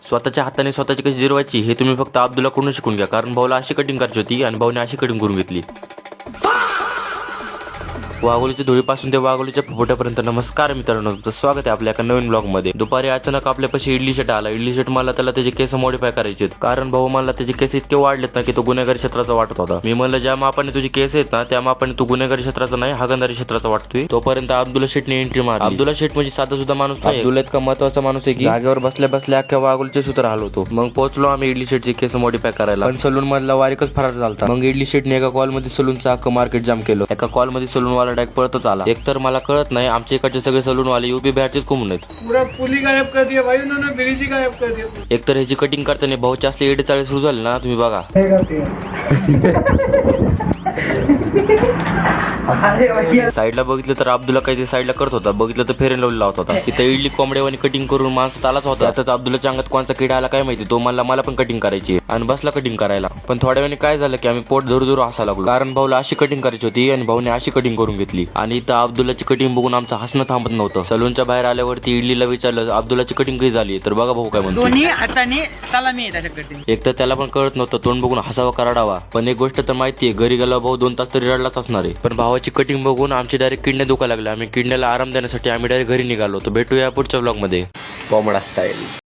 स्वतःच्या हाताने स्वतःची कशी जिरवायची हे तुम्ही फक्त अब्दुल्लाकडून शिकून घ्या, कारण भाऊला अशी कटिंग करायची होती आणि भाऊने अशी कटिंग करून घेतली. वाघोलीच्या धुळीपासून ते वाघोलीच्या फुफुट्यापर्यंत नमस्कार मित्रांनो, तुमचं स्वागत आहे आपल्या एका नवीन ब्लॉग मध्ये. दुपारी अचानक आपल्यापाशी इडली शेट आला. इडली शेट मला त्याला त्याचे केस मॉडिफाय करायचे, कारण भाऊ मला त्याचे केस इतके वाढलेत ना की तो गुन्हेगारी क्षेत्राचा वाटत होता. मी म्हणलं ज्या मापाने तुझी केस आहेत ना त्या मापाने तू गुन्हेगारी क्षेत्राचा नाही हागंदारी क्षेत्राचा वाटतोय. तोपर्यंत अब्दुल्ला शेटने एंट्री मारली. अब्दुल्ला शेट म्हणजे साधा सुद्धा माणूस नाही, अब्दुल्ला इतका महत्वाचा माणूस आहे की जागेवर बसल्या बसल्या अख्ख्या वाघोलीचे सूत्र हलवतो. मग पोहोचलो आम्ही इडली शेटचे केस मॉडिफाय करायला, पण सलून मधला वारीकच फरार झालता. मग इडली शेटने एका कॉल मध्ये सलूनचं अख्खं मार्केट जाम केलं. एका कॉल मध्ये सलून वाला डायरेक्ट पळतच आला. एकतर मला कळत नाही आमच्या इकडचे सगळे सलून वाले यूपी बिहारचेच कोण आहेत. पूरा पुली गायब कर दिया भाई उन्होंने, ब्रिज गायब कर दिया. एकतर ह्याची कटिंग करताना भाऊची असले 41 सुरू झाले ना, तुम्ही बघा. साईडला बघितलं तर अब्दुल्ला काही ते साईडला करत होता, बघितलं तर फेर लावून लावत होता. तिथं इडली कोंबड्यावानी कटिंग करून माणसात आलाच होता. त्यातच अब्दुल्लाच्या अंगात कोणचा किडा आला काय माहिती, तो मला पण कटिंग करायची आणि बसला कटिंग करायला. पण थोड्या वेळाने काय झालं की आम्ही पोट धरू हसायला लागलो, कारण भाऊला अशी कटिंग करायची होती आणि भाऊने अशी कटिंग करून घेतली. आणि इथं अब्दुल्लाची कटिंग बघून आमचं हसणं थांबत नव्हतं. सलूनच्या बाहेर आल्यावरती इडलीला विचारलं अब्दुल्लाची कटिंग कशी झाली, तर बघा भाऊ काय म्हणतो. दोन्ही हाताने सलामी आहे त्याच्या कटिंग. एक तर त्याला पण कळत नव्हतं, तोंड बघून हसावा का रडावा. पण एक गोष्ट तर माहितीये, घरी गेला भाऊ 2 तास तरी रडलाच असणार आहे. पण भावाची कटिंग बघून आमची डायरेक्ट किडण्या दुखायला लागल्या. आम्ही किडण्याला आराम देण्यासाठी आम्ही डायरेक्ट घरी निघालो. तर भेटूया पुढच्या ब्लॉग मध्ये. कोंबडा स्टाईल.